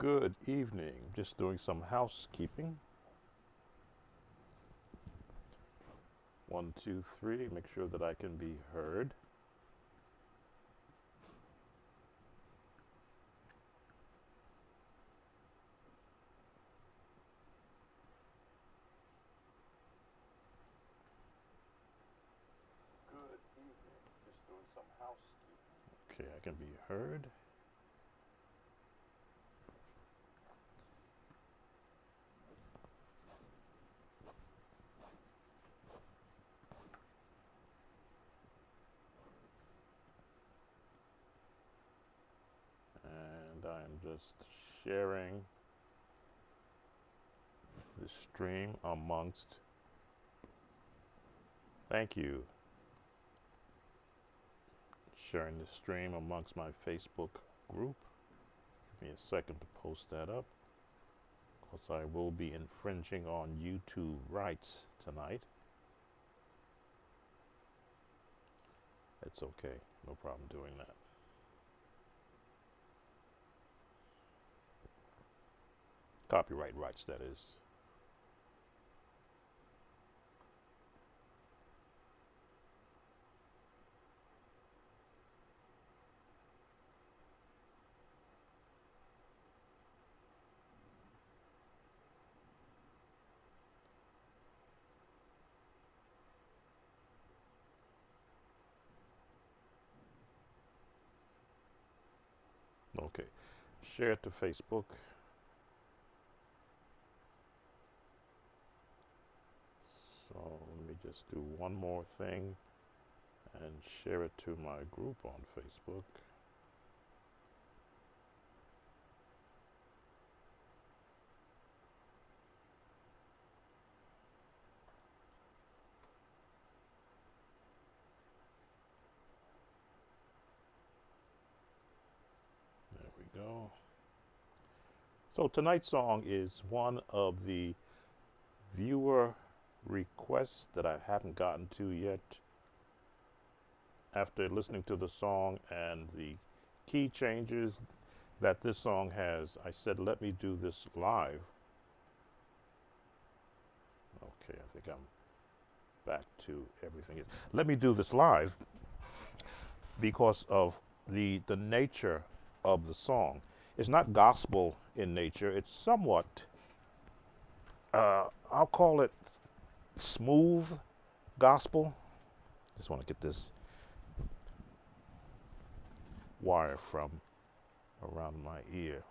Good evening. Just doing some housekeeping. 1, 2, 3. Make sure that I can be heard. Good evening. Just doing some housekeeping. Okay, I can be heard. And I'm just sharing the stream amongst. Thank you. Sharing the stream amongst my Facebook group. Give me a second to post that up, because I will be infringing on YouTube rights tonight. It's okay, no problem doing that. Copyright rights, that is. Okay, share it to Facebook. So let me just do one more thing and share it to my group on Facebook. There we go. So tonight's song is one of the viewer requests that I haven't gotten to yet. After listening to the song and the key changes that this song has, I said, let me do this live. Okay, I think I'm back to everything. Let me do this live because of the nature of the song. It's not gospel in nature. It's somewhat, I'll call it smooth gospel. Just want to get this wire from around my ear.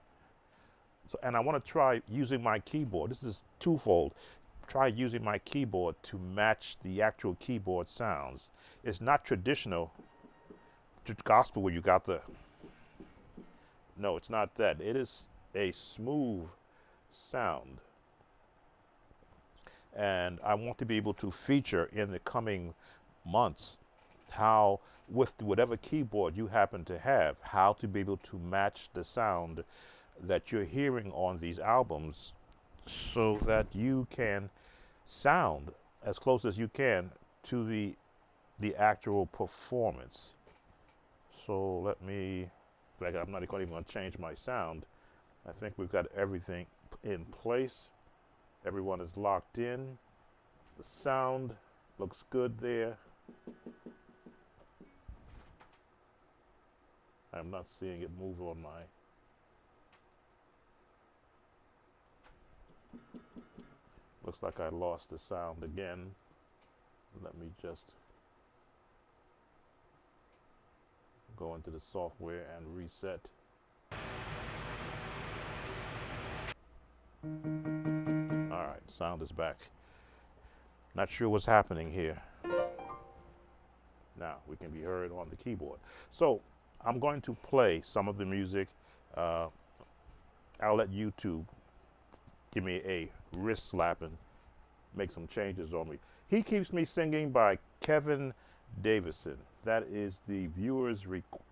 So, and I want to try using my keyboard. This is twofold. Try using my keyboard to match the actual keyboard sounds. It's not traditional gospel where you got the, no, it's not that. It is a smooth sound. And I want to be able to feature in the coming months how, with whatever keyboard you happen to have, how to be able to match the sound that you're hearing on these albums so that you can sound as close as you can to the actual performance. So let me, like, I'm not even going to change my sound. I think we've got everything in place. Everyone is locked in. The sound looks good there. I'm not seeing it move on my. Looks like I lost the sound again. Let me just go into the software and reset. All right, sound is back. Not sure what's happening here. Now we can be heard on the keyboard. So I'm going to play some of the music. I'll let YouTube give me a wrist slap and make some changes on me. He Keeps Me Singing by Kevin Davidson. That is the viewer's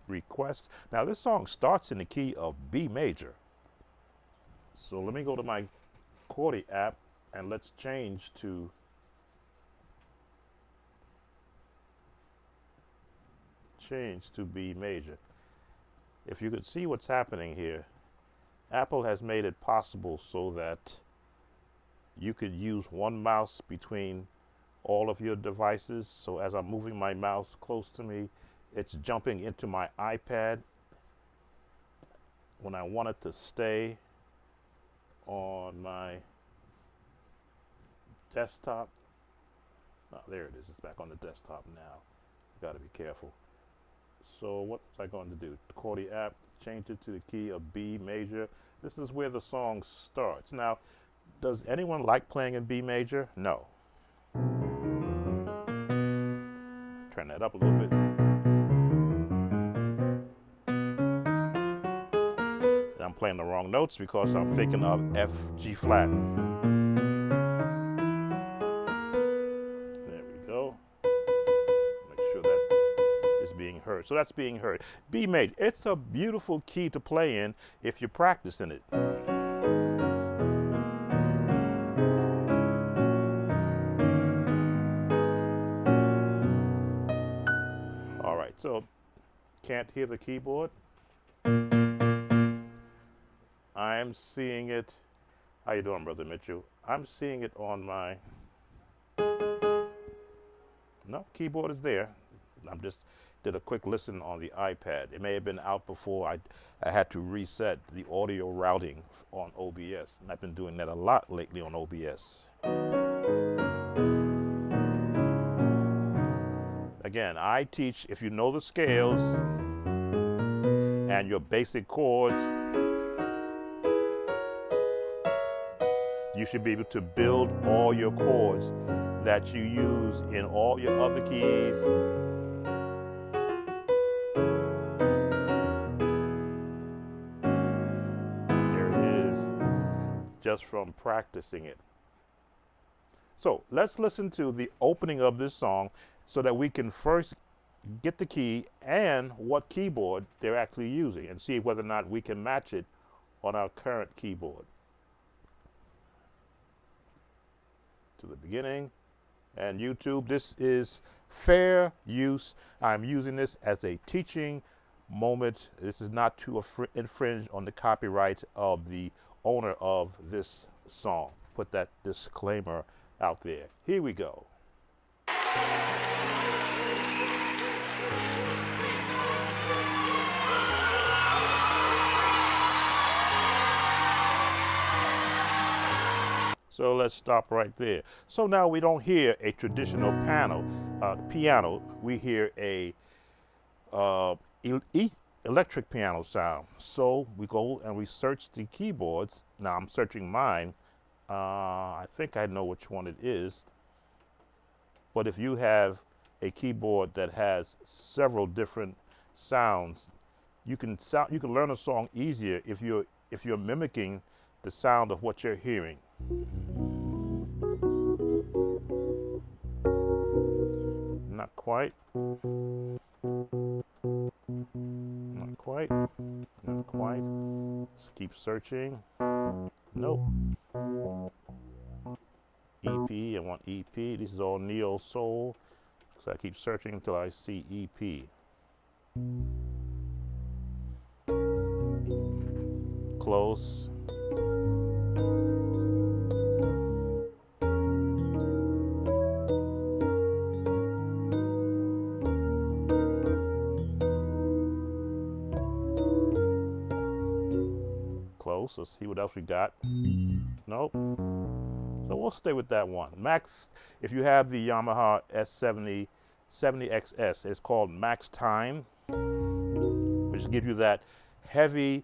request. Now this song starts in the key of B major. So let me go to my Chordy app and let's change to B major. If you could see what's happening here, Apple has made it possible so that you could use one mouse between all of your devices. So as I'm moving my mouse close to me, it's jumping into my iPad. When I want it to stay on my desktop, oh, there it is. It's back on the desktop now. Got to be careful. So what was I going to do? Call the app, change it to the key of B major. This is where the song starts. Now, does anyone like playing in B major? No. Turn that up a little bit. And I'm playing the wrong notes because I'm thinking of F, G flat. There we go. Make sure that is being heard. So that's being heard. B major. It's a beautiful key to play in if you're practicing it. All right, so can't hear the keyboard. I'm seeing it. How you doing, Brother Mitchell? I'm seeing it on my, no, keyboard is there. I'm just did a quick listen on the iPad. It may have been out before. I had to reset the audio routing on OBS, and I've been doing that a lot lately on OBS. Again, I teach, if you know the scales and your basic chords, you should be able to build all your chords that you use in all your other keys. There it is, just from practicing it. So let's listen to the opening of this song so that we can first get the key and what keyboard they're actually using and see whether or not we can match it on our current keyboard. To the beginning. And YouTube, this is fair use. I'm using this as a teaching moment. This is not to infringe on the copyright of the owner of this song. Put that disclaimer out there. Here we go. So let's stop right there. So now we don't hear a traditional piano. We hear a electric piano sound. So we go and we search the keyboards. Now I'm searching mine. I think I know which one it is. But if you have a keyboard that has several different sounds, you can learn a song easier if you're mimicking the sound of what you're hearing. Not quite. Not quite. Not quite. Let's keep searching. Nope. EP, I want EP. This is all neo soul. So I keep searching until I see EP. Close. Close. Let's see what else we got. Nope. So we'll stay with that one. Max, if you have the Yamaha S70 70XS, it's called Max Time, which gives you that heavy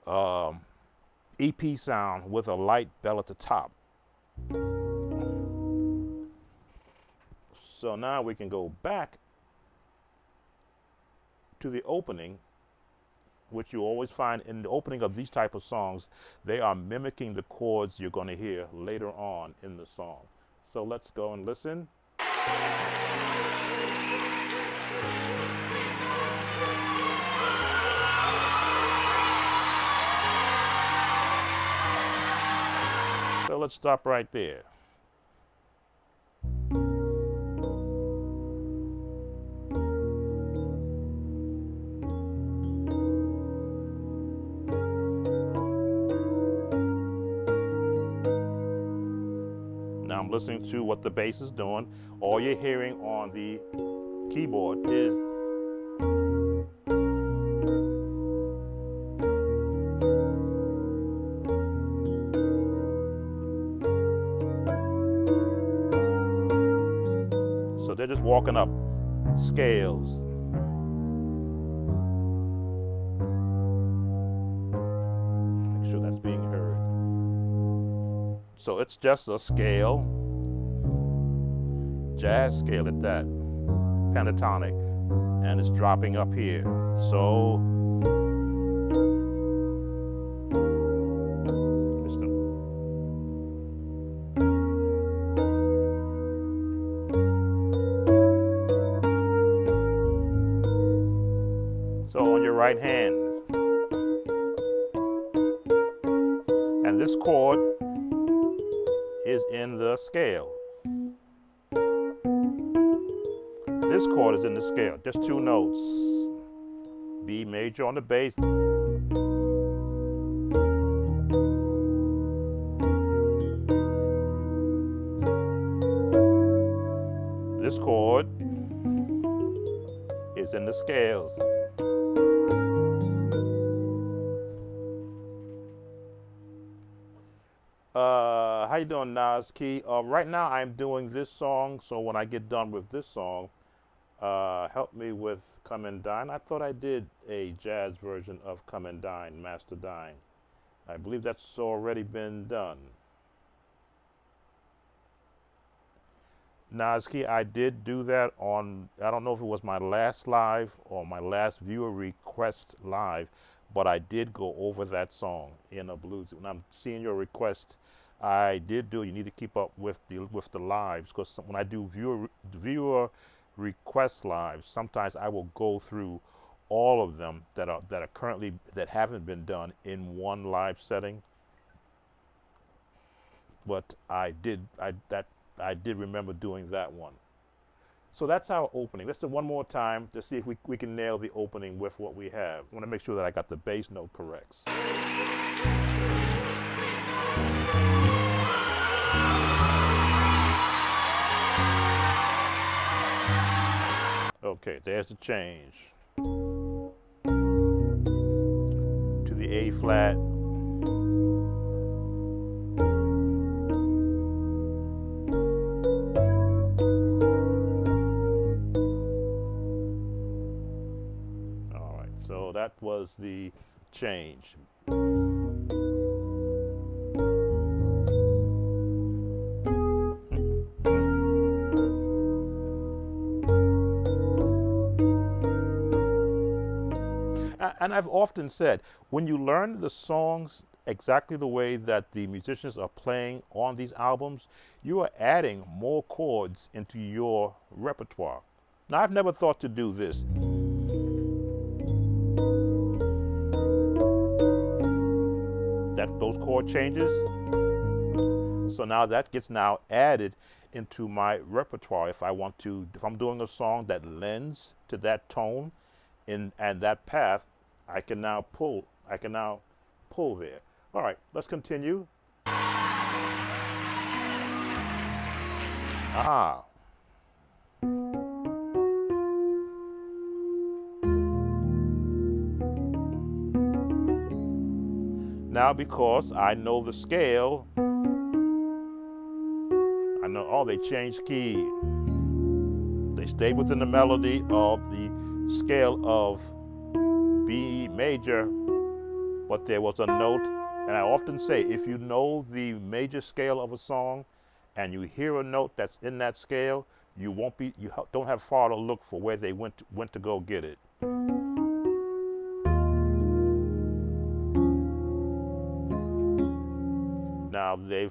EP sound with a light bell at the top. So now we can go back to the opening, which you always find in the opening of these type of songs. They are mimicking the chords you're going to hear later on in the song. So let's go and listen. So let's stop right there. listening to what the bass is doing. All you're hearing on the keyboard is so they're just walking up scales. Make sure that's being heard. So it's just a scale, jazz scale at that, pentatonic, and it's dropping up here. So on your right hand, and this chord is in the scale. This chord is in the scale, just two notes. B major on the bass. This chord is in the scales. How you doing, Nas Key? Right now I'm doing this song, so when I get done with this song, help me with Come and Dine. I thought I did a jazz version of Come and Dine, Master Dine. I believe that's already been done. Nas Key, I did do that on, I don't know if it was my last live or my last viewer request live, but I did go over that song in a blues. When I'm seeing your request, I did do. You need to keep up with the lives, because when I do viewer request lives, sometimes I will go through all of them that are currently that haven't been done in one live setting. But I did remember doing that one. So that's our opening. Let's do one more time to see if we can nail the opening with what we have. I want to make sure that I got the bass note correct. Okay, there's the change. To the A flat. So that was the change. And I've often said, when you learn the songs exactly the way that the musicians are playing on these albums, you are adding more chords into your repertoire. Now, I've never thought to do this. Those chord changes. So now that gets added into my repertoire. If I'm doing a song that lends to that tone and that path, I can now pull there. All right, let's continue. Now, because I know the scale, I know, oh, they changed key. They stayed within the melody of the scale of B major, but there was a note, and I often say, if you know the major scale of a song and you hear a note that's in that scale, you don't have far to look for where they went to go get it. Now they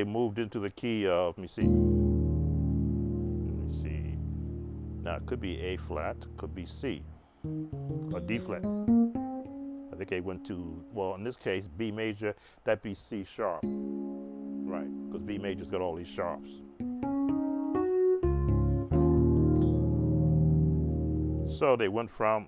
moved into the key of, let me see. Now it could be A flat, could be C, or D flat. I think they went to, well, in this case, B major, that'd be C sharp, right? Because B major's got all these sharps. So they went from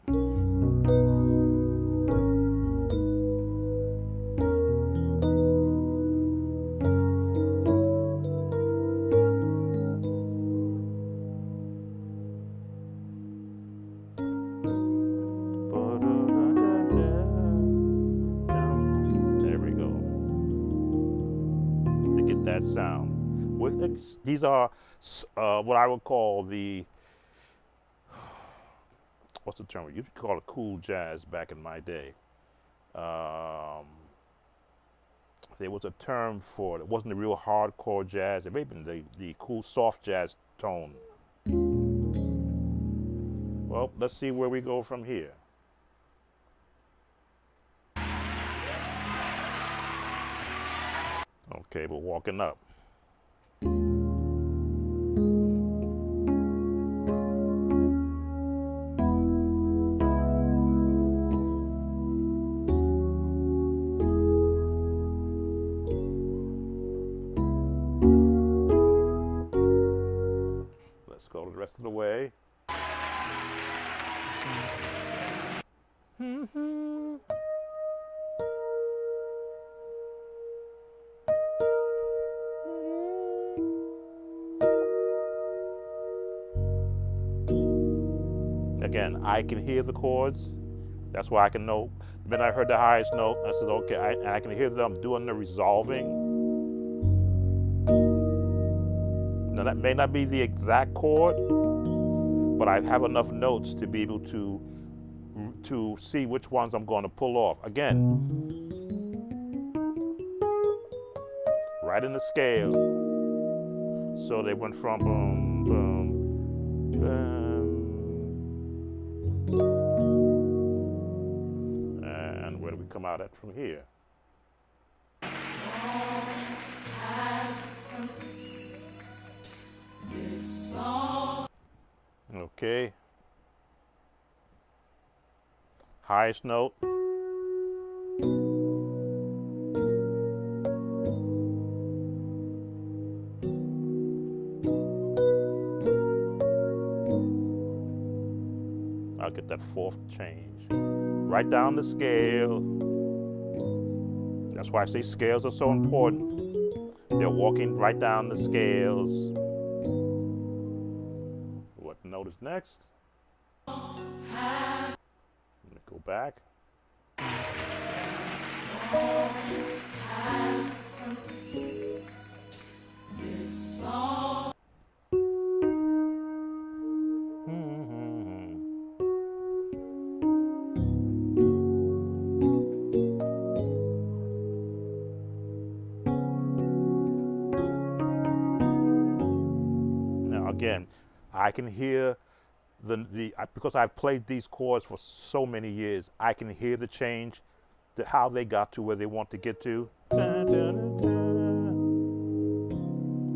sound. These are what I would call the, what's the term? You could call it cool jazz back in my day. There was a term for it. It wasn't the real hardcore jazz. It may have been the cool soft jazz tone. Well, let's see where we go from here. Okay, we're walking up. Let's go the rest of the way. Again, I can hear the chords. That's why I can know. The minute I heard the highest note, I said, okay, and I can hear them doing the resolving. Now, that may not be the exact chord, but I have enough notes to be able to see which ones I'm going to pull off. Again, right in the scale. So they went from boom, boom, boom. And where do we come out at from here? Okay. Highest note. I'll get that fourth change. Right down the scale. That's why I say scales are so important. They're walking right down the scales. What note is next? Let me go back. Now again, I can hear because I've played these chords for so many years, I can hear the change to how they got to where they want to get to. Dun, dun, dun,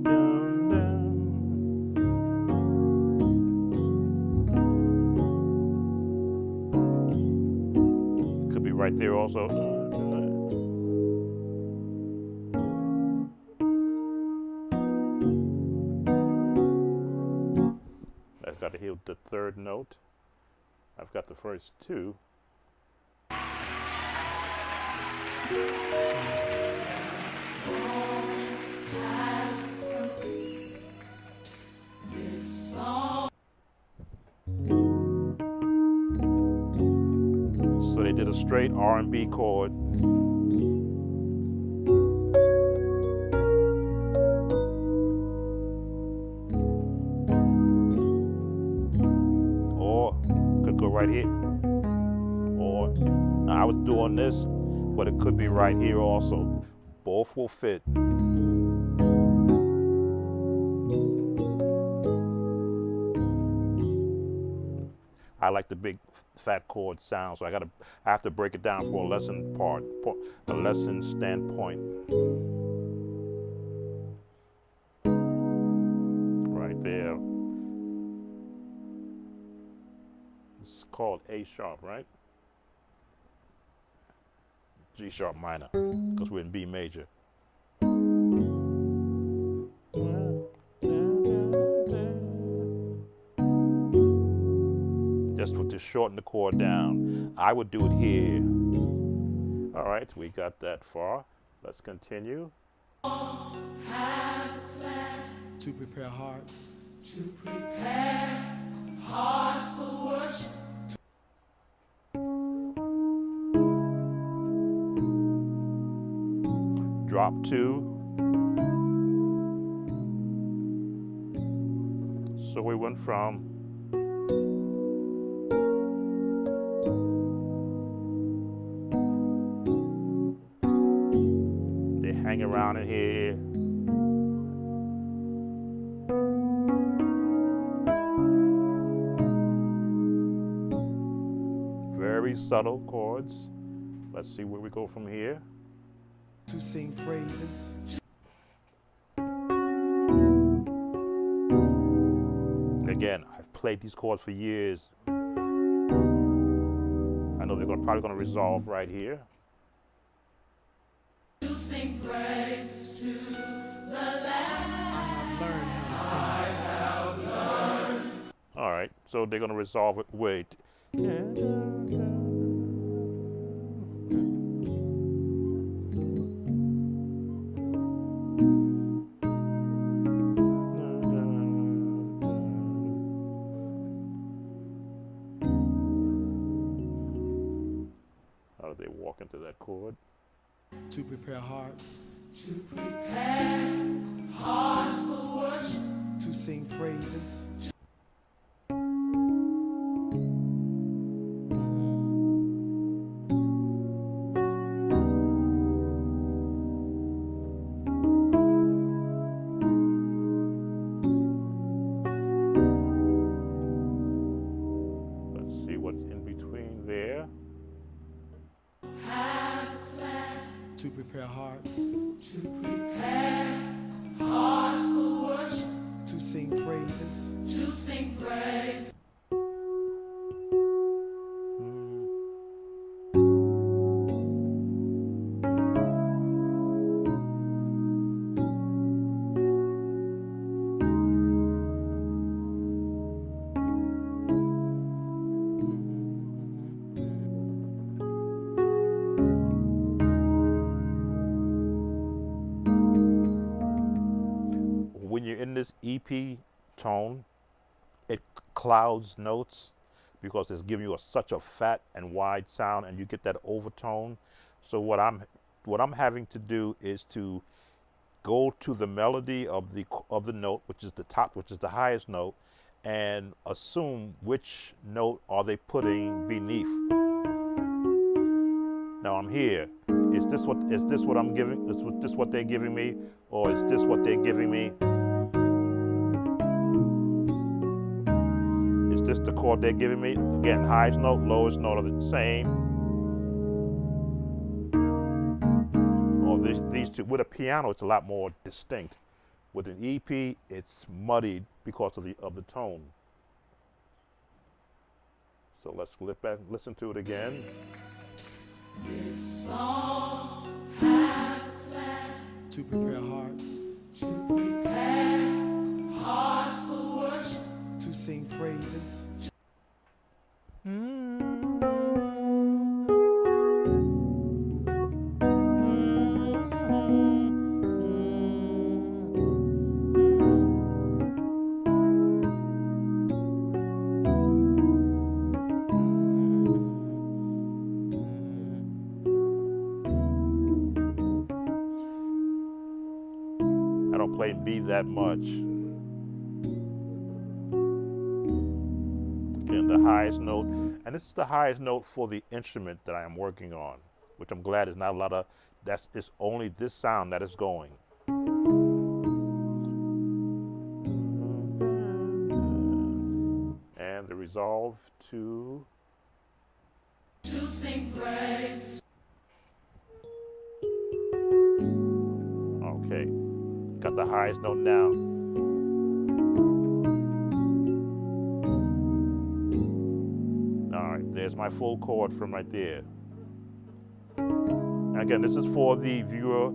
dun. Could be right there also. I've got to hear the third note. I've got the first two. So they did a straight R&B chord. Or could go right here. Or now I was doing this, but it could be right here also. Both will fit. I like the big fat chord sound, so I have to break it down for a lesson standpoint. Right there. It's called A sharp, right? G sharp minor, because we're in B major. Just to shorten the chord down. I would do it here. All right, we got that far. Let's continue. To prepare hearts. To prepare hearts for worship. Drop two. So we went from they hang around in here. Very subtle chords. Let's see where we go from here. To sing praises. Again, I've played these chords for years. I know they're probably going to resolve right here. To sing praises to the Lamb. I have learned how to sing. All right, so they're going to resolve it. Wait. How do they walk into that chord? To prepare hearts. To prepare hearts for worship. To sing praises. Let's see what's in between there. Has a plan. To prepare hearts. To prepare hearts for worship. To sing praises. To sing praise. When you're in this EP tone, it clouds notes because it's giving you such a fat and wide sound, and you get that overtone. So what I'm having to do is to go to the melody of the note, which is the top, which is the highest note, and assume which note are they putting beneath. Now I'm here. Is this what I'm giving? Is this what they're giving me, or is this what they're giving me? Is this the chord they're giving me? Again, highest note, lowest note are the same. Or these two. With a piano, it's a lot more distinct. With an EP, it's muddied because of the tone. So let's flip back, listen to it again. This song has a plan. To prepare hearts. To prepare hearts for worship. To sing praises. I don't play B that much. Again, the highest note, and this is the highest note for the instrument that I am working on, which I'm glad is not a lot of. It's only this sound that is going. And the resolve to sing praise. Okay, got the highest note now. All right, there's my full chord from right there. Again, this is for the viewer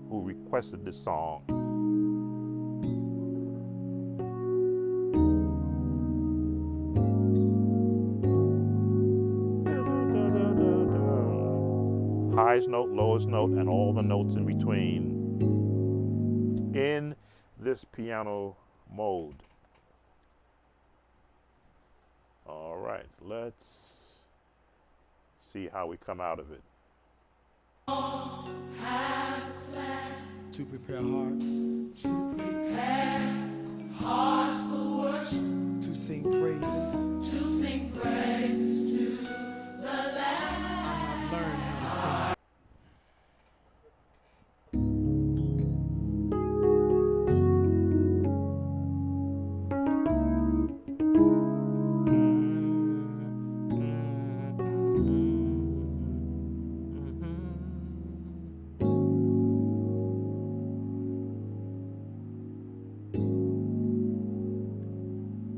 who requested this song. Highest note, lowest note, and all the notes in between in this piano mode. All right, let's see how we come out of it. To prepare hearts. To prepare hearts for worship, to sing praises. to sing praises to the Lamb. I have learned how to sing.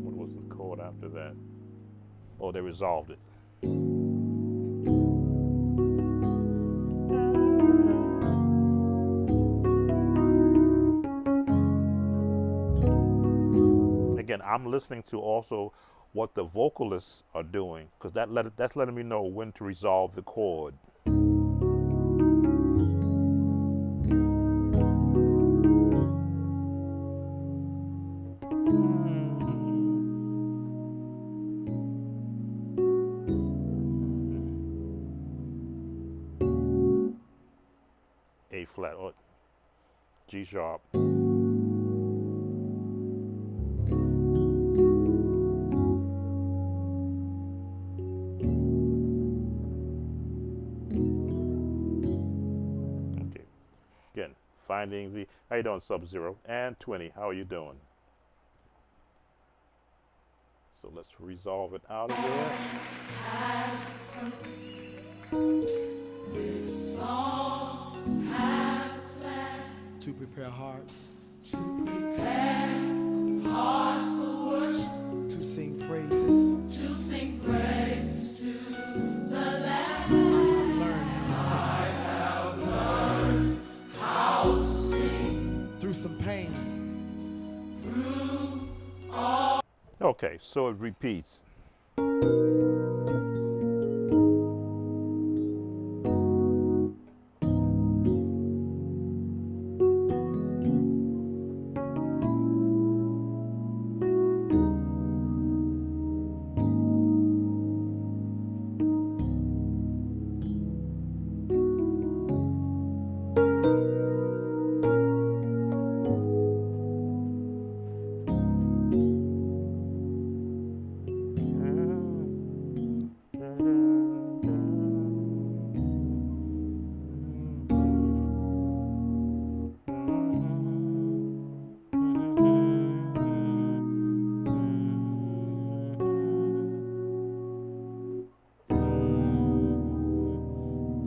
What was the chord after that? Oh, they resolved it. Again, I'm listening to also what the vocalists are doing, because that's letting me know when to resolve the chord. A flat or G sharp. Okay. Again, finding the, how you doing, Sub-Zero? And 20, how are you doing? So let's resolve it out of there. This song has a plan To prepare hearts, to prepare hearts for worship, to sing praises. to sing praises to the Lamb. I have learned How to sing through some pain. through Okay, so it repeats.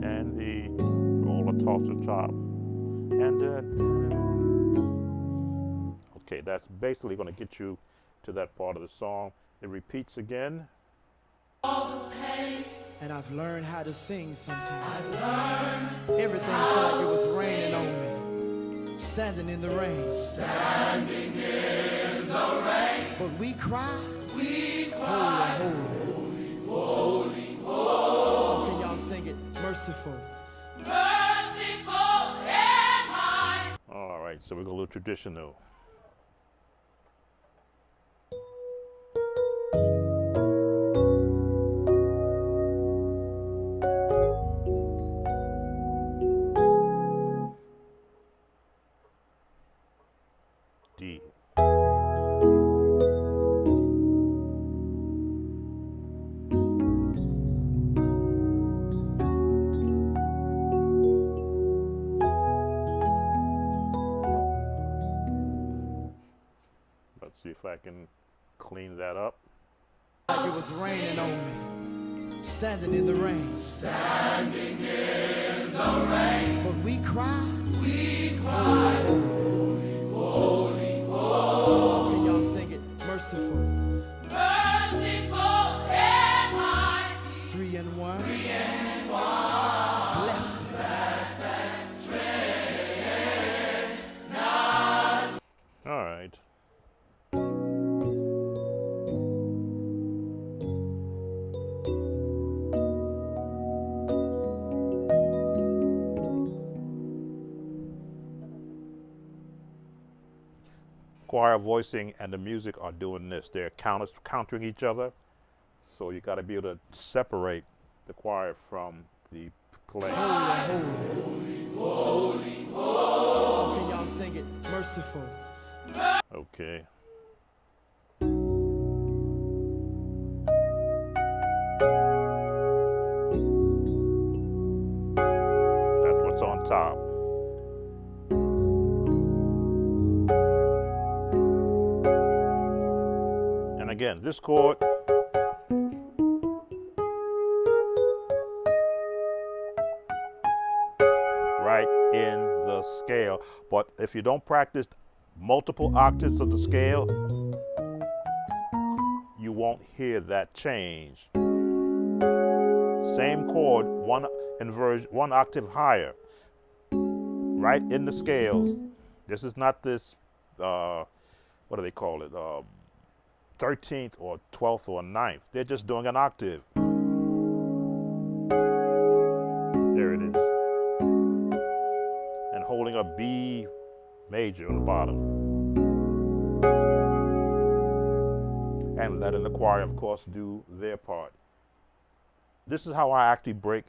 And the roller toss the top. And okay, that's basically going to get you to that part of the song. It repeats again. And I've learned how to sing sometimes. Everything seemed like it was raining on me. Standing in the rain. standing in the rain. But we cry, We cry, holy, holy. Oh, can y'all sing it? Merciful. merciful and mighty. All right, so we're going to do traditional. D. Let's see if I can clean that up. Like it was raining on me. Standing in the rain. Standing in the rain. But we cry, We cry, holy, holy, holy. Oh, can y'all sing it? Merciful. Merciful and mighty. 3 and 1. And one. Blessed. All right. Choir voicing and the music are doing this. They're countering each other. So you got to be able to separate the choir from the play. Holy, holy. Oh, can y'all sing it? Merciful. Okay. top. And again, this chord right in the scale. But if you don't practice multiple octaves of the scale, you won't hear that change. Same chord, one octave higher, right in the scales. This is not this, what do they call it, 13th or 12th or 9th. They're just doing an octave. There it is. And holding a B major on the bottom. And letting the choir, of course, do their part. This is how I actually break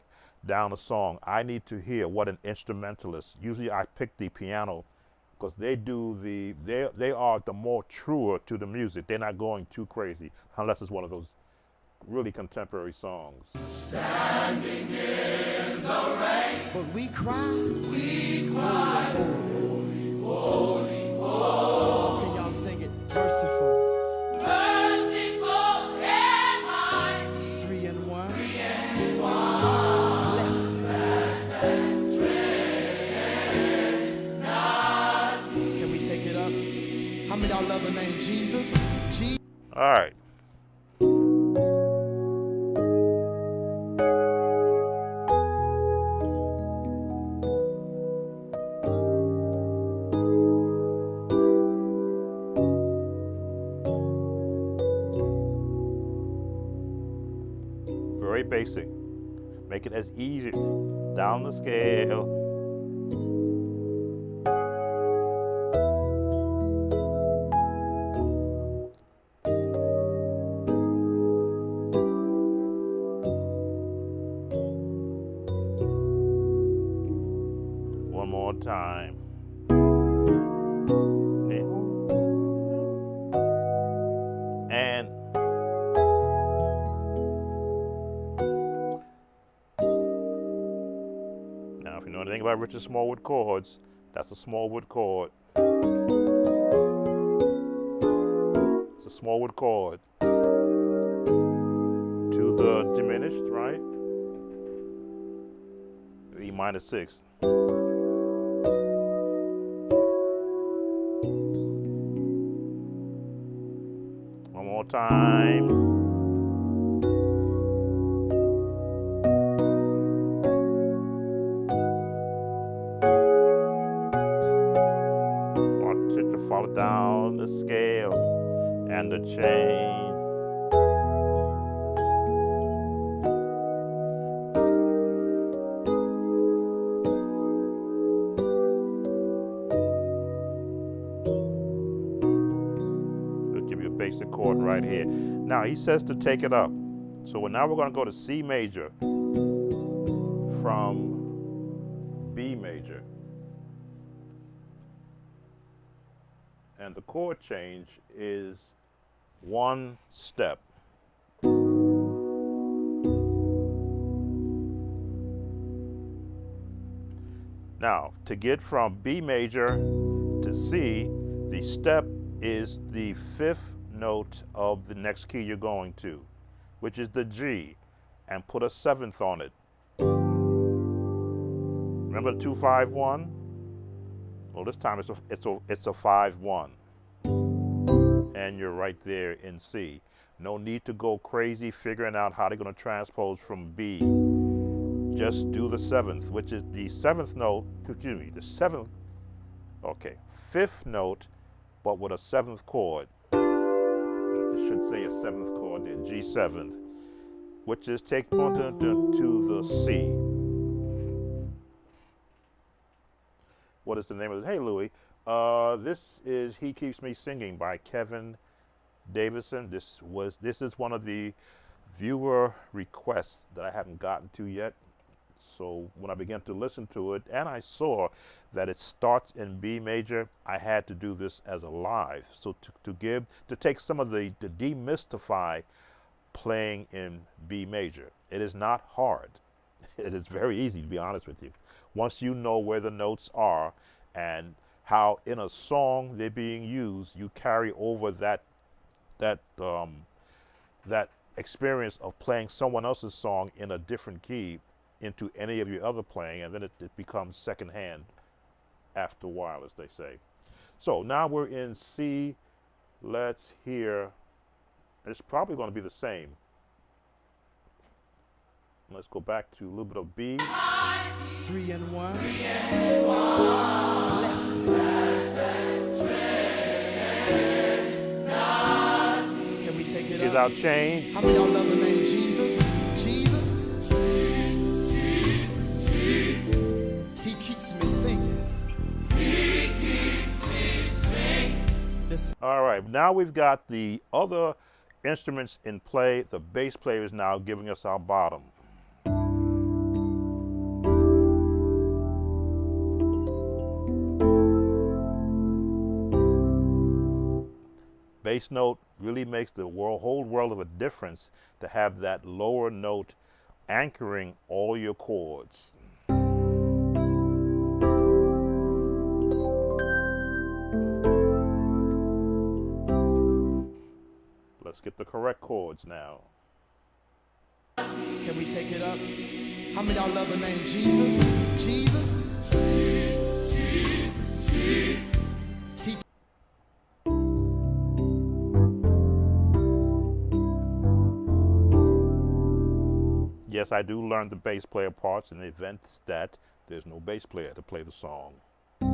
down a song. I need to hear what an instrumentalist, usually I pick the piano because they are the more truer to the music. They're not going too crazy unless it's one of those really contemporary songs. Standing in the rain, But we cry, holy, holy, holy. can y'all sing it? Merciful, Merciful and mighty, 3 and 1. Can we take it up? How many of y'all love the name Jesus? All right. Very basic. Make it as easy. Down the scale. One more time. And now, if you know anything about Richard Smallwood chords, that's a Smallwood chord. It's a Smallwood chord. To the diminished, right? E minor 6. One more time. Want it to follow down the scale and the chain. Basic chord right here. Now he says to take it up. So now we're going to go to C major from B major. And the chord change is one step. Now, to get from B major to C, the step is the 5th note of the next key you're going to, which is the G, and put a 7th on it. Remember the 2-5-1? Well, this time it's a 5-1, and you're right there in C. No need to go crazy figuring out how they're going to transpose from B. Just do the 7th, which is the 7th note. Excuse me, the 7th. Okay, 5th note, but with a 7th chord. It should say a 7th chord there, G7, which is take to the C. What is the name of this? Hey, Louie. This is He Keeps Me Singing by Kevin Davidson. This is one of the viewer requests that I haven't gotten to yet. So when I began to listen to it, and I saw that it starts in B major, I had to do this as a live. So to take some of the demystify playing in B major. It is not hard. It is very easy, to be honest with you. Once you know where the notes are and how in a song they're being used, you carry over that experience of playing someone else's song in a different key into any of your other playing, and then it becomes secondhand after a while, as they say. So now we're in C. Let's hear. It's probably going to be the same. Let's go back to a little bit of B. 3 and 1. Can we take it Here's up? our change. How many of y'all love the name Jesus? Jesus? He keeps me singing. Listen. All right, now we've got the other instruments in play. The bass player is now giving us our bottom. Bass note really makes the whole world of a difference to have that lower note anchoring all your chords. Let's get the correct chords now. Can we take it up? How many of y'all love the name Jesus? Jesus? He Yes, I do learn the bass player parts in the event that there's no bass player to play the song. All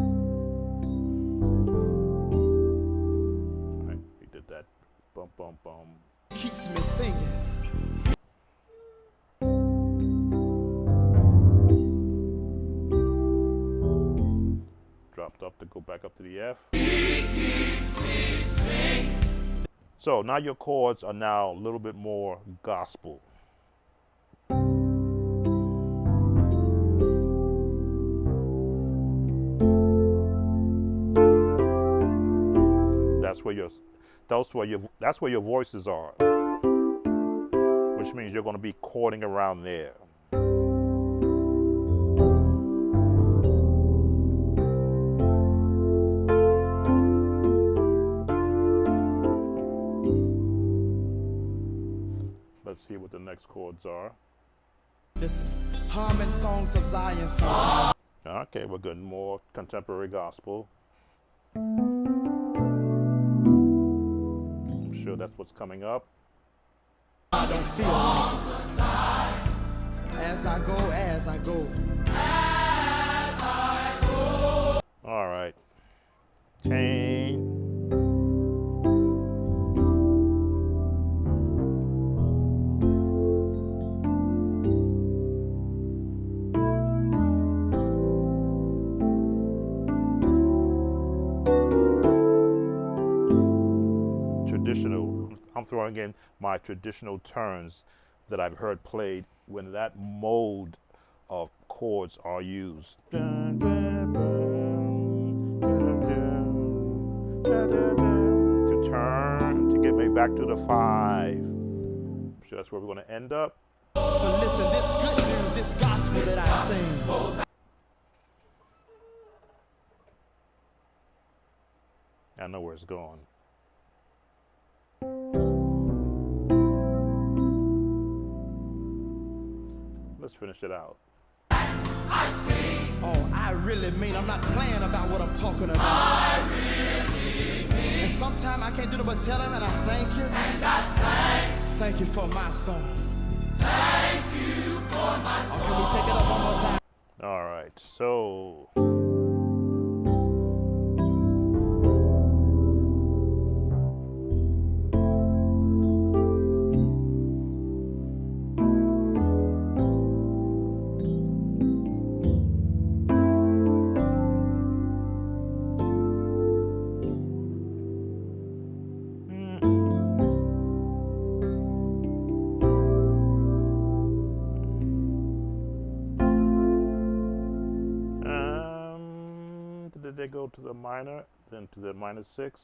right, we did that. Bum, bum, bum. keeps me singing. Dropped up to go back up to the F. So now your chords are now a little bit more gospel. That's where your voices are, which means you're going to be chording around there. Let's see what the next chords are. Listen, humming songs of Zion sometimes. Okay, we're getting more contemporary gospel. I'm sure that's what's coming up. I don't feel right. As I go. All right. Change. I'm throwing in my traditional turns that I've heard played when that mode of chords are used. To turn, to get me back to the 5. I'm sure that's where we're going to end up. But listen, this good news, this gospel that I sing. I know where it's going. Let's finish it out. I sing. Oh, I really mean, I'm not playing about what I'm talking about. I really mean. And sometimes I can't do it but tell him, and I thank you. And I thank you for my song. Thank you for my song. Can we take it up one more time? All right, so. They go to the minor, then to the minor 6.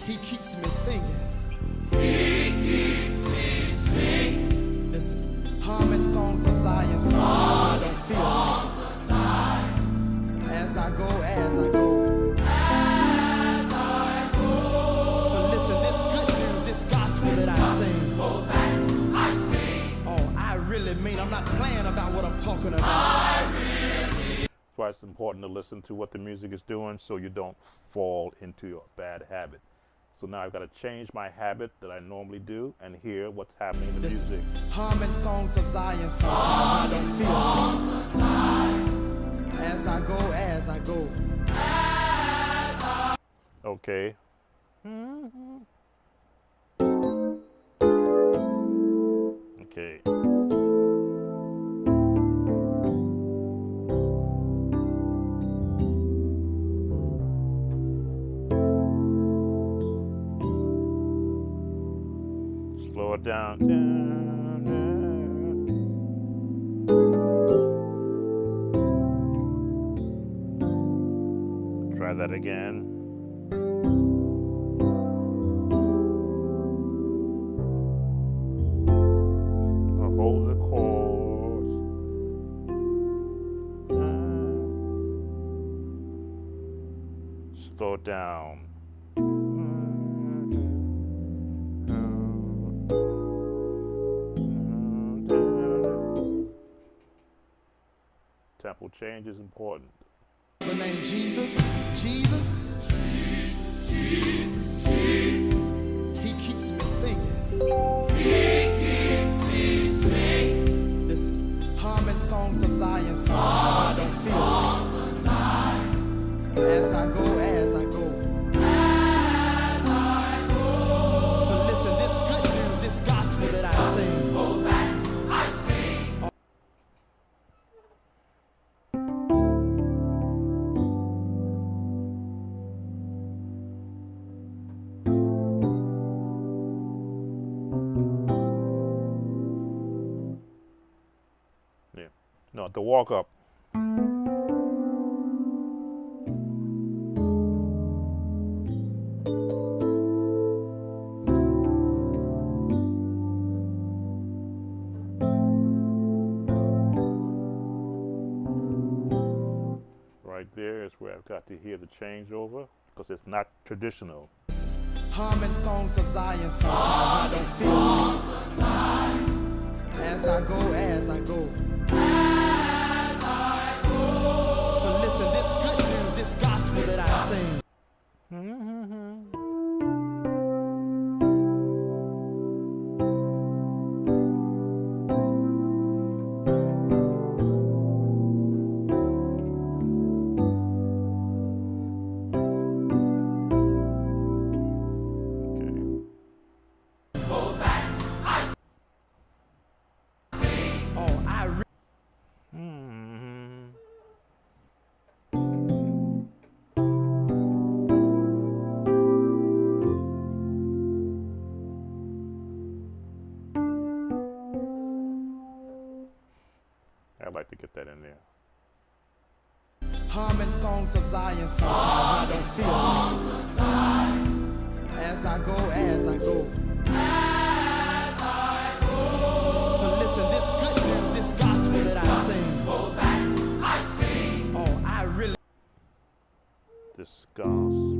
He keeps me singing. He keeps me singing. Listen, humming songs of Zion. really mean. I'm not playing about what I'm talking about. That's why it's important to listen to what the music is doing so you don't fall into a bad habit. So now I've got to change my habit that I normally do and hear what's happening in the music. Humming songs of Zion sometimes when I don't feel it. As I go. Okay. Okay. Slow it down. Try that again. Hold the chords. Slow it down. Tempo change is important. The name Jesus. He keeps me singing. Listen, humming songs of Zion sometimes I don't feel it. As I go. But listen, this good news, this gospel that I sing. No, the walk up. Right there is where I've got to hear the changeover because it's not traditional. Humming songs of Zion sometimes I don't feel it. As I go. But listen, this good news, this gospel that I sing. I'd like to get that in there. Humming songs of Zion sometimes I don't feel it. As I go. But listen, this good news, this gospel that I sing. Oh, I really. This gospel.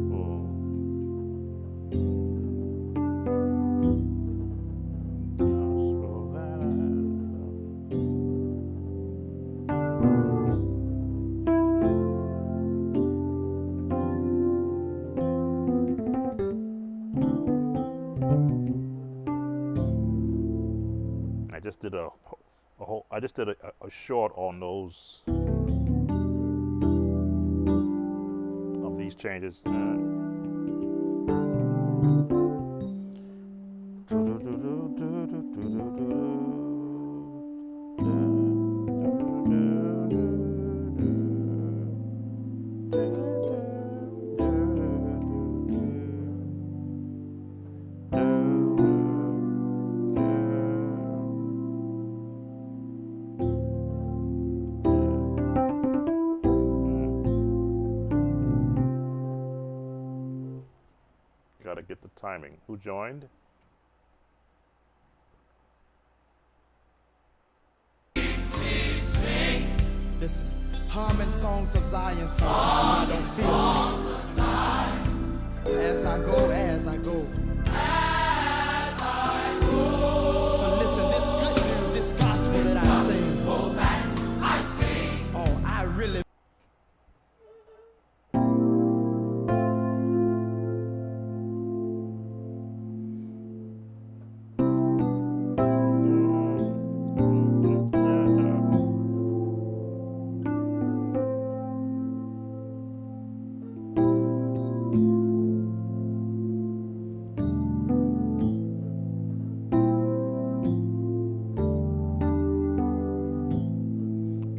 I just did a short on those of these changes. Got to get the timing. Who joined? Listen, humming songs of Zion sometimes I don't feel it. As I go. But listen, this good news, this gospel that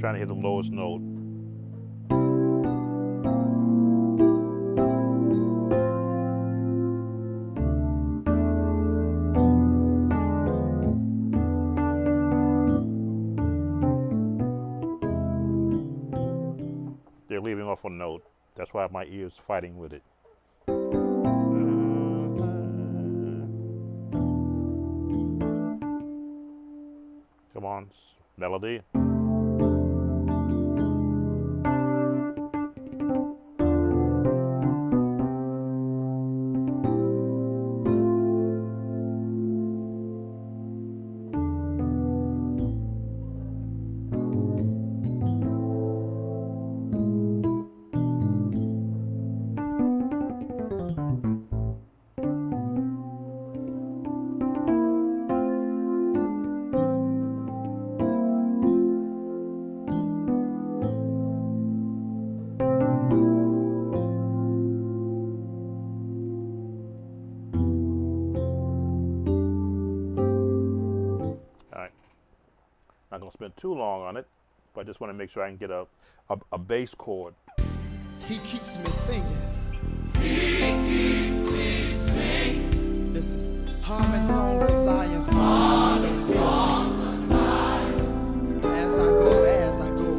trying to hit the lowest note. They're leaving off a note. That's why my ear's fighting with it. Come on, melody. Not gonna spend too long on it, but I just want to make sure I can get a bass chord. He keeps me singing. He keeps me singing. Listen, humming songs of Zion sometimes I don't feel. As I go, as I go.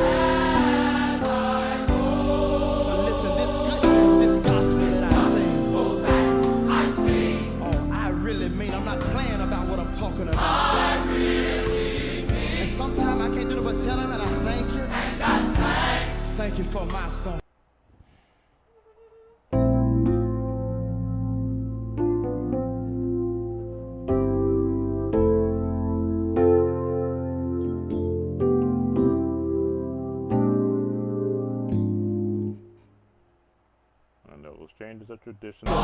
As I go. But listen, this good news, this gospel that I sing. Oh, that I sing. Oh, I really mean, I'm not playing about what I'm talking about. I really And sometimes I can't do it but tell him, and I thank you. and I Thank you for my son. I know those changes are traditional.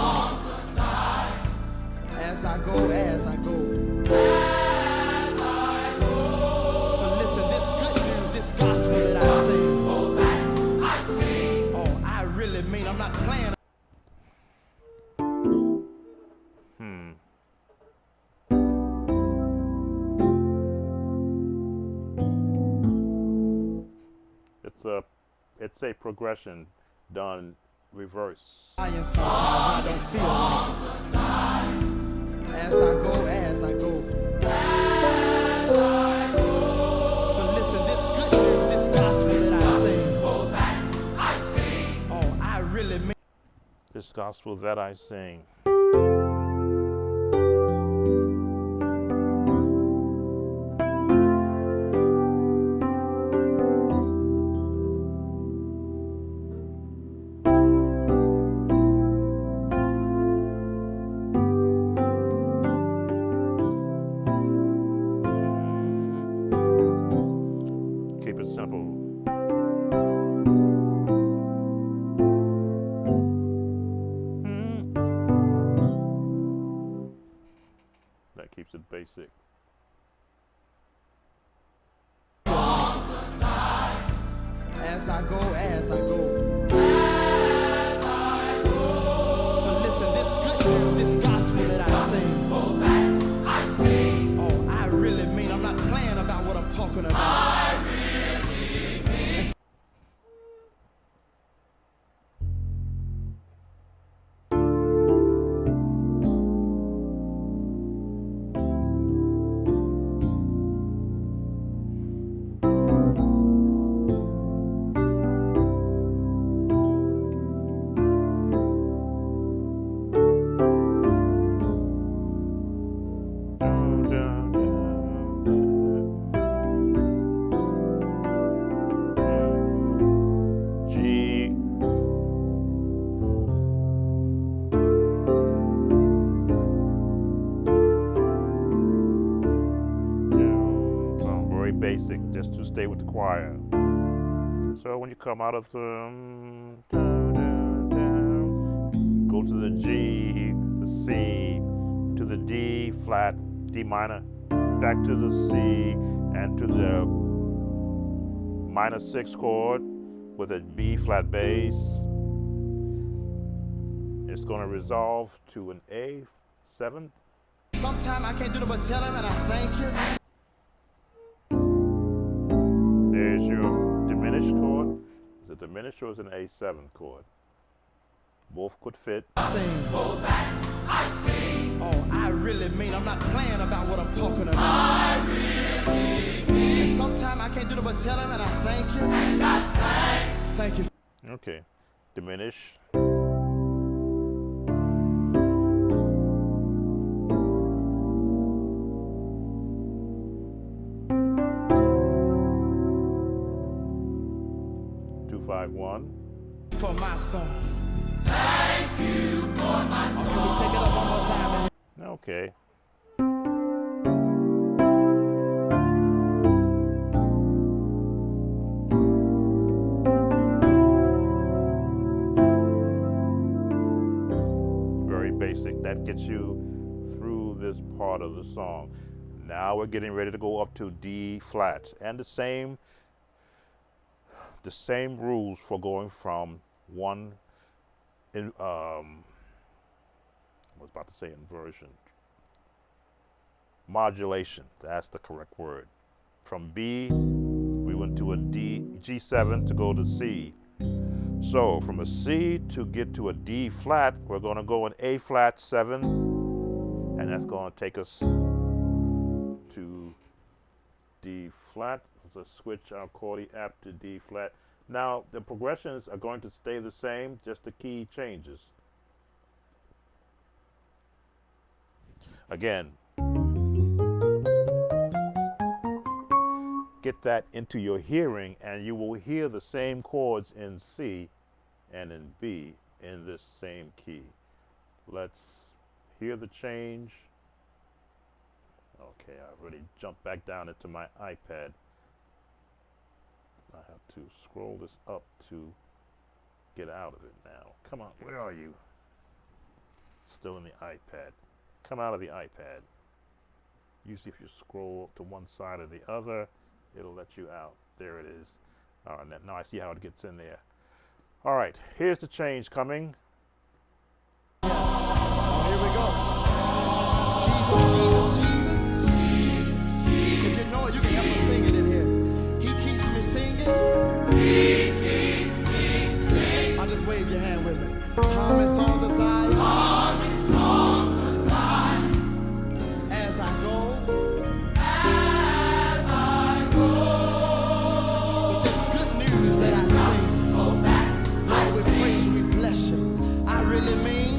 As I go, as I go. As I go. But listen, this good news, this gospel that I sing. Oh, that I sing. Oh, I really mean, I'm not playing. It's a progression done reverse. Sometimes I don't feel. As I go, as I go. As I go. But listen, this good news, this gospel that I sing. Oh, that I sing. Oh, I really mean. This gospel that I sing. Keep it simple. That keeps it basic. As I go, as I go. As I go. But listen, this good news, this gospel that I sing. Oh, that I sing. Oh, I really mean, I'm not playing about what I'm talking about. I really mean. G. Very basic, just to stay with the choir. So when you come out of the go to the G, the C, to the D flat, D minor, back to the C, and to the minor 6 chord with a B flat bass. It's going to resolve to an A7. Sometimes I can't do it but tell him, and I thank you. There's your a diminished or is it an A7 chord? Both could fit. Sing. Oh, that I sing. Oh, I really mean, I'm not playing about what I'm talking about. I really mean. And sometimes I can't do it but tell him, and I thank you. And I thank you. Okay. Diminish. For my song. Thank you for my song. Can we take it up one more time? Okay. Very basic. That gets you through this part of the song. Now we're getting ready to go up to D flats, and the same rules for going from one in I was about to say inversion. Modulation, that's the correct word. From B, we went to a G7 to go to C. So from a C to get to a D flat, we're going to go in A flat 7, and that's going to take us to D flat. Let's switch our Cordy app to D flat. Now the progressions are going to stay the same, just the key changes. Again, get that into your hearing and you will hear the same chords in C and in B in this same key. Let's hear the change. Okay, I've already jumped back down into my iPad. I have to scroll this up to get out of it now. Come on, where are you? Still in the iPad. Come out of the iPad. Usually if you scroll to one side or the other, it'll let you out. There it is. All right, now I see how it gets in there. All right, here's the change coming. Here we go. Jesus, Jesus, Jesus. Jesus, Jesus. If you know it, you can help us sing it in here. He keeps me singing. He keeps me singing. I'll just wave your hand with me. Humming songs of Zion. Humming songs of Zion. As I go. As I go. With this good news that I sing. Oh, that Lord, I we sing. praise you, we bless you. I really mean.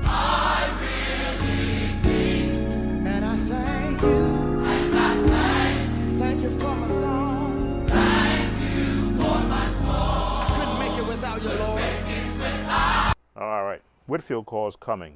I really mean. And I thank you. And I Thank you for my song. thank you for my song. I couldn't make it without you, Lord. All right, Whitfield calls coming.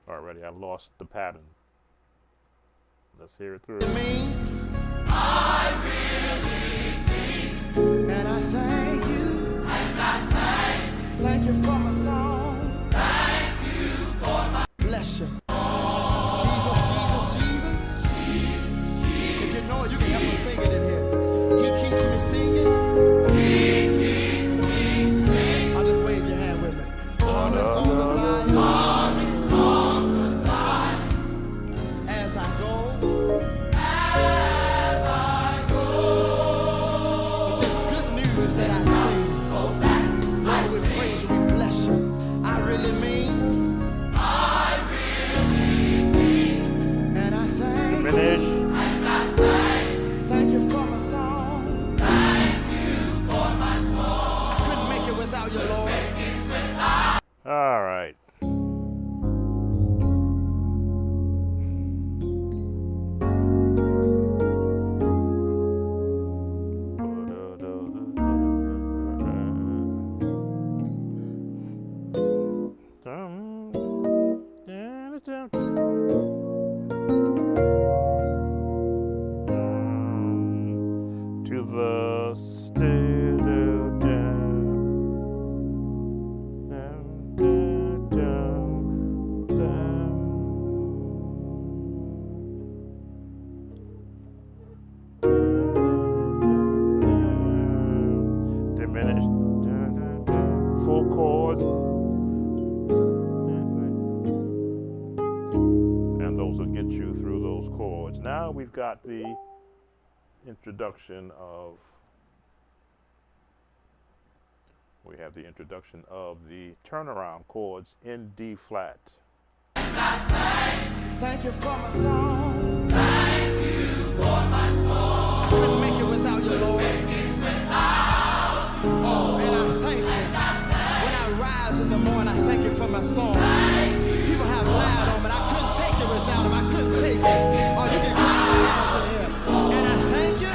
Already, I lost the pattern. Let's hear it through. I really mean. And I thank you. And I Thank you for my song. thank you for my Bless you. Jesus, Jesus, Jesus. If you know it, you can help us sing it in here. He keeps me singing. He keeps me singing. I'll just wave your hand with me. Humming songs of Zion. Humming songs of Zion. As I go. As I go. chords. Now we've got the introduction of, we have the introduction of the turnaround chords in D flat. Thank you for my song. Thank you for my song. I couldn't make it without you, Lord. Oh, and I thank you. When I rise in the morning, I thank you for my song. People have lied on me. I couldn't take it without them. I couldn't take it. Oh, you can clap your hands in here. And I thank you.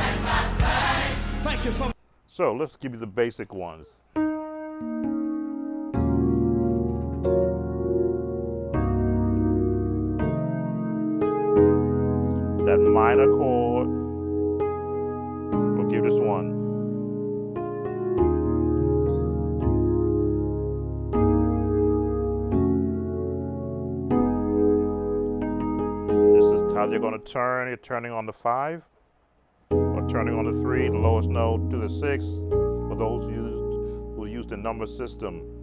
Thank you for. So let's give you the basic ones. That minor chord, we'll give this one. This is how you're going to turn. You're turning on the 5 or turning on the 3, the lowest note, to the 6, for those who use the number system.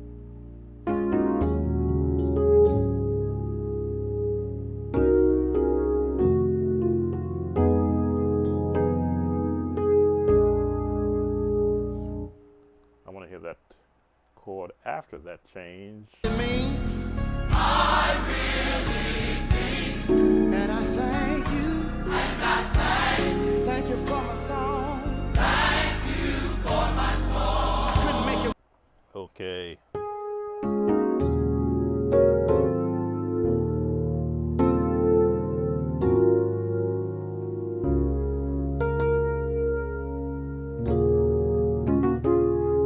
That chord after that change. I really mean, and I thank you, and I thank you for my song. Thank you for my song. I couldn't make it. Okay.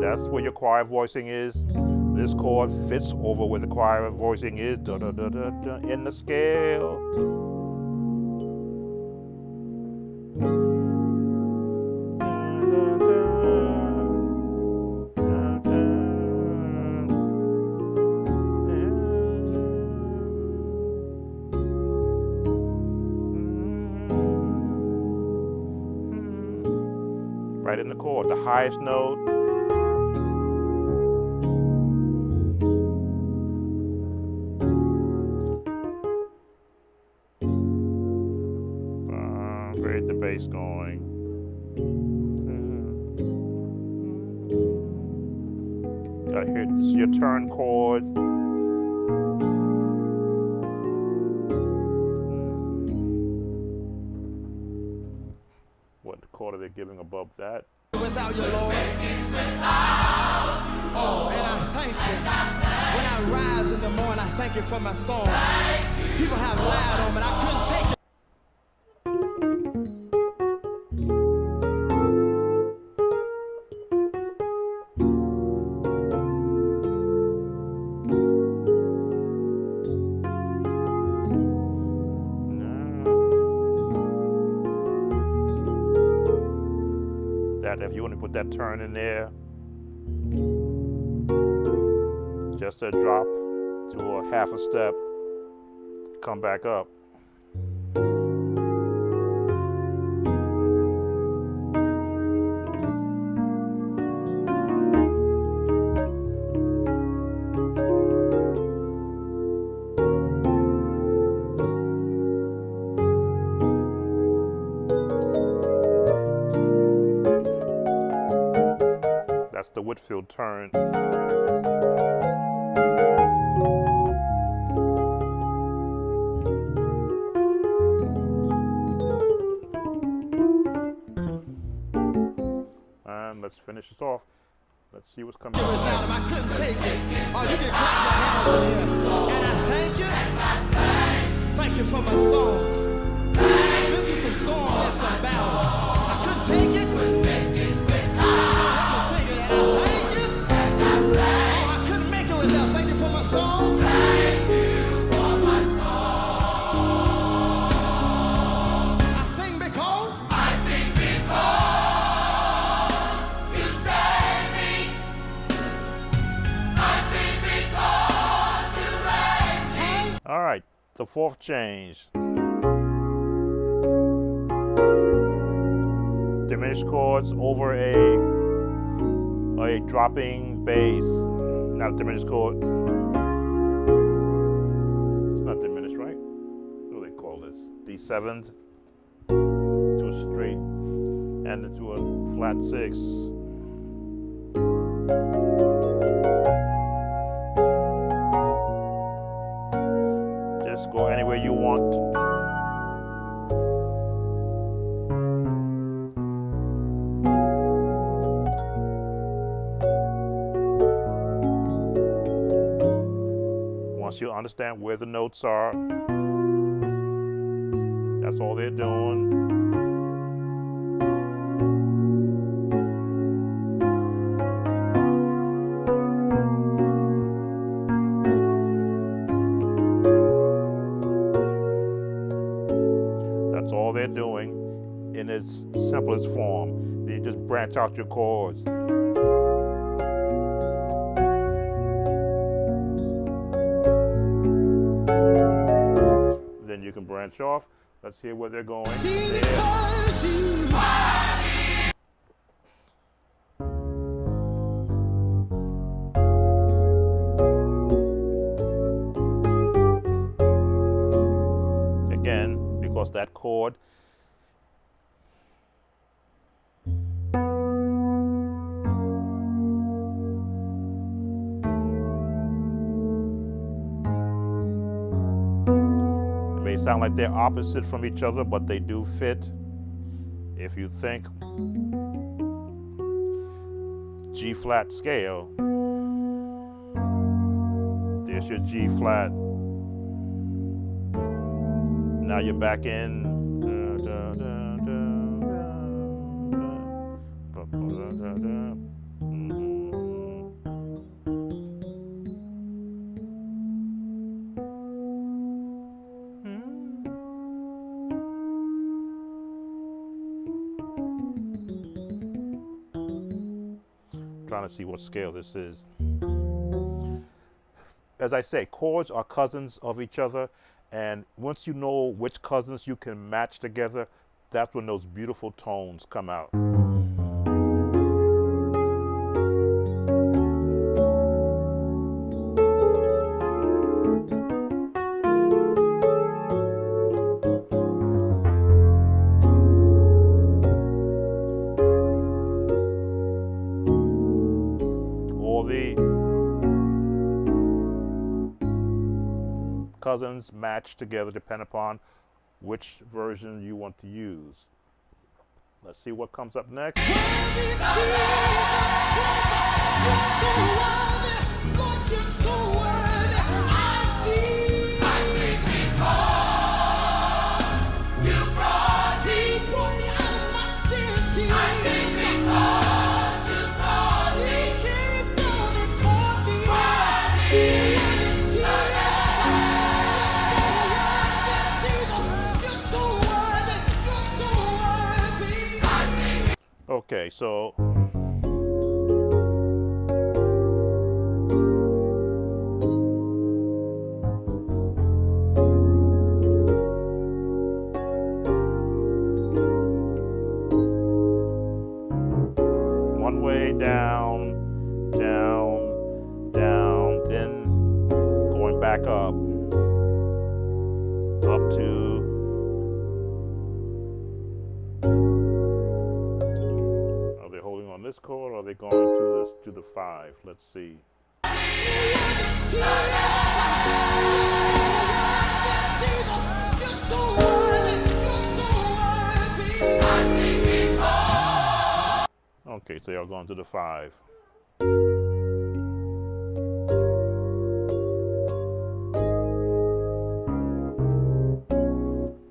That's where your choir voicing is. This chord fits over where the choir voicing is. Da, da, da, da, da, in the scale. Right in the chord, the highest note. Create the bass going. Got here, this is your turn chord. What chord are they giving above that? Without you, Lord. Oh, and I thank you. When I rise in the morning, I thank you for my song. People have lied on me, and I couldn't take it. If you want to put that turn in there, just a drop to a half a step, come back up. That's the Whitfield turn. And let's finish this off. Let's see what's coming. Without him, I couldn't take it. Oh, you can clap your hands in here. And I thank you. Thank you for my song. Been through some storms and some battles. I couldn't take it. Song. Thank you for my song. I sing because you saved me. I sing because you raised me. All right, the fourth change. Diminished chords over a dropping bass. Not a diminished chord. 7th to a straight and into a flat 6. Just go anywhere you want. Once you understand where the notes are, that's all they're doing. That's all they're doing in its simplest form. You just branch out your chords. Then you can branch off. Let's hear where they're going. Again, because that chord may sound like they're opposite from each other, but they do fit. If you think G flat scale, there's your G flat. Now you're back in. Trying to see what scale this is. As I say, chords are cousins of each other, and once you know which cousins you can match together, that's when those beautiful tones come out. Cousins match together depending upon which version you want to use. Let's see what comes up next. Okay, so one way down, down, down, then going back up to this chord, or are they going to the 5? Let's see. Okay, so y'all going to the 5.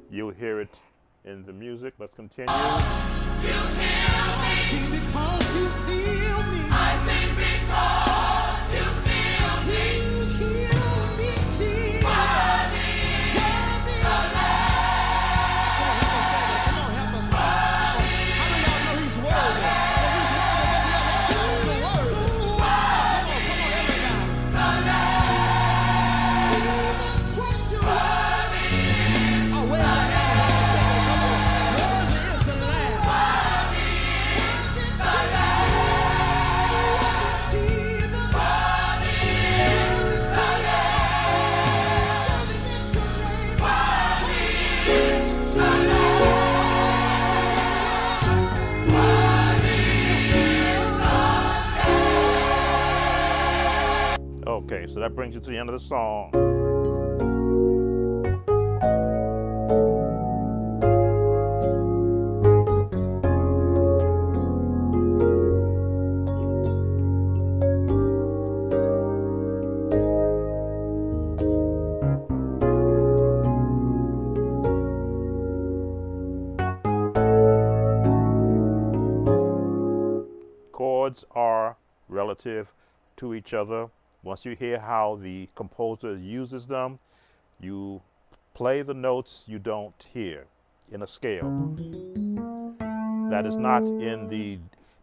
You'll hear it in the music. Let's continue. You sing because you feel me. I sing because you feel me. You heal me, Jesus. Worthy the Lamb. Come on, help us. How many of y'all know He's worthy? If He's worthy, that's what y'all know the word. Come on, everybody. The Lamb. Jesus Christ, you're worthy. Oh, wait a minute. Come on. Worthy is the Lamb. so that brings you to the end of the song. Chords are relative to each other. Once you hear how the composer uses them, you play the notes you don't hear in a scale that is not in the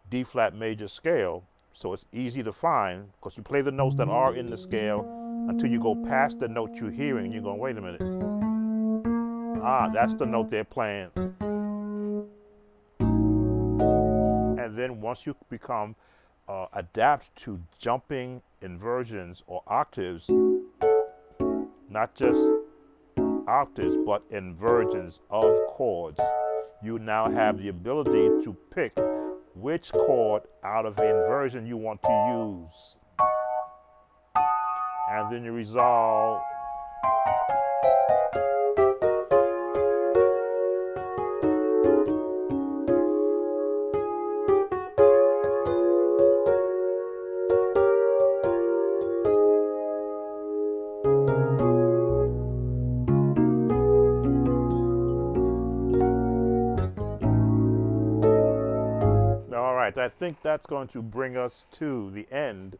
D flat major scale. So it's easy to find because you play the notes that are in the scale until you go past the note you're hearing and you're going, wait a minute. Ah, that's the note they're playing. And then once you become adapt to jumping inversions or octaves, not just octaves, but inversions of chords, you now have the ability to pick which chord out of the inversion you want to use. And then you resolve. All right, I think that's going to bring us to the end.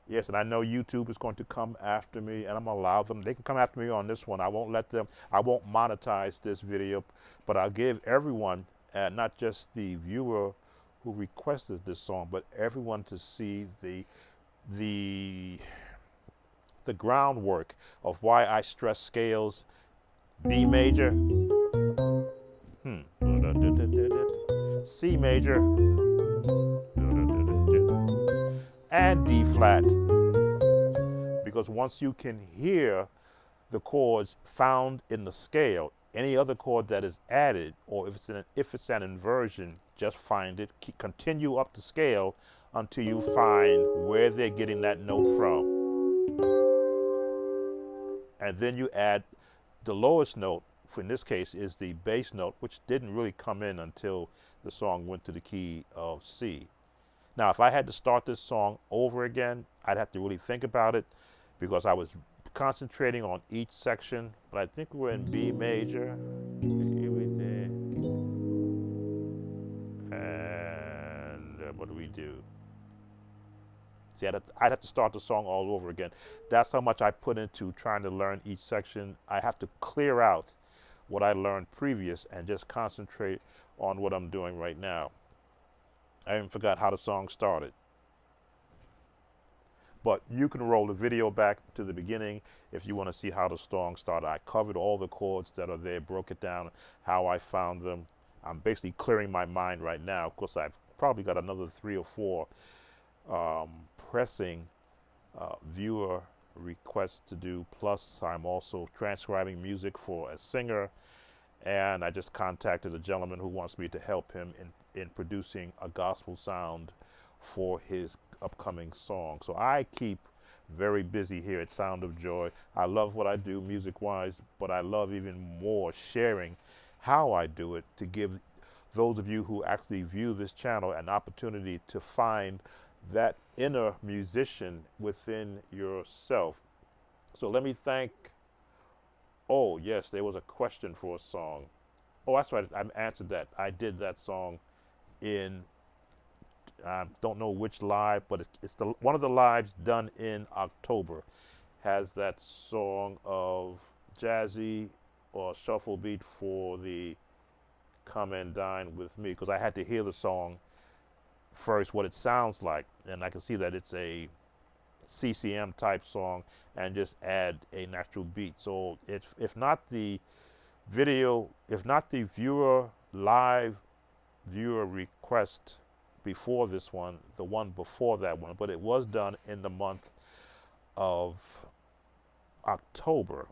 Yes, and I know YouTube is going to come after me, and I'm going to allow them. They can come after me on this one. I won't let them, I won't monetize this video, but I'll give everyone, not just the viewer who requested this song, but everyone to see the groundwork of why I stress scales B major, C major, and D flat. Because once you can hear the chords found in the scale, any other chord that is added, or if it's an inversion, just find it, continue up the scale until you find where they're getting that note from. And then you add the lowest note, in this case is the bass note, which didn't really come in until the song went to the key of C. Now, if I had to start this song over again, I'd have to really think about it because I was concentrating on each section, but I think we're in B major. And what do we do? See, I'd have to start the song all over again. That's how much I put into trying to learn each section. I have to clear out what I learned previous and just concentrate on what I'm doing right now. I even forgot how the song started. But you can roll the video back to the beginning if you want to see how the song started. I covered all the chords that are there, broke it down, how I found them. I'm basically clearing my mind right now. Of course, I've probably got another 3 or 4 pressing viewer requests to do. Plus, I'm also transcribing music for a singer. And I just contacted a gentleman who wants me to help him in producing a gospel sound for his upcoming song. So I keep very busy here at Sound of Joy. I love what I do music-wise, but I love even more sharing how I do it to give those of you who actually view this channel an opportunity to find that inner musician within yourself. So let me thank, oh yes, there was a question for a song. Oh, that's right, I answered that. I did that song in, I don't know which live, but it's one of the lives done in October. Has that song of jazzy or shuffle beat for the Come and Dine with Me, because I had to hear the song first, what it sounds like, and I can see that it's a CCM type song and just add a natural beat. So if not the video, if not the live viewer request before this one, the one before that one, but it was done in the month of October,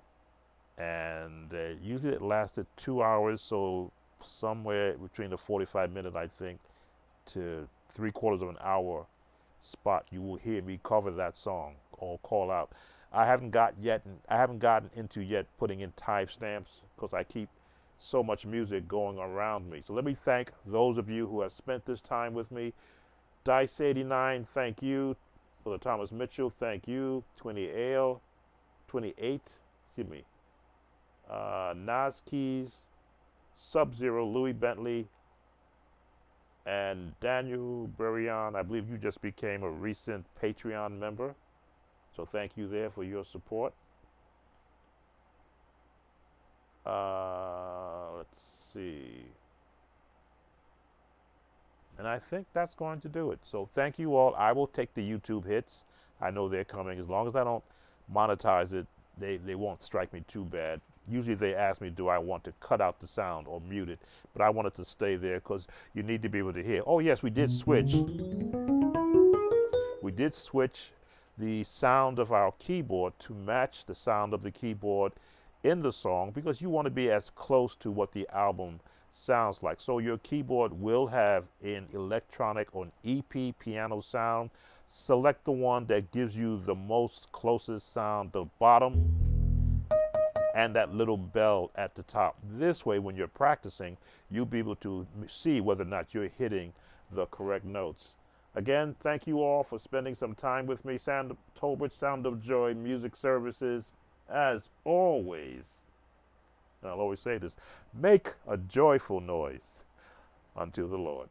and usually it lasted 2 hours, so somewhere between the 45-minute, I think, to 3/4 of an hour spot, you will hear me cover that song. or call out. I haven't gotten into yet putting in timestamps because I keep so much music going around me. So let me thank those of you who have spent this time with me. Dice89, thank you. Brother Thomas Mitchell, thank you. 28, excuse me. Nas Keys, Sub-Zero, Louis Bentley, and Daniel Burian. I believe you just became a recent Patreon member. So thank you there for your support. Let's see. And I think that's going to do it. So thank you all. I will take the YouTube hits. I know they're coming. As long as I don't monetize it, they won't strike me too bad. Usually they ask me, do I want to cut out the sound or mute it? But I want it to stay there because you need to be able to hear. Oh yes, we did switch. We did switch the sound of our keyboard to match the sound of the keyboard in the song because you want to be as close to what the album sounds like. So your keyboard will have an electronic or an EP piano sound. Select the one that gives you the most closest sound, the bottom, and that little bell at the top. This way, when you're practicing, you'll be able to see whether or not you're hitting the correct notes. Again, thank you all for spending some time with me. Sam Tolbert, Sound of Joy Music Services, as always. And I'll always say this, make a joyful noise unto the Lord.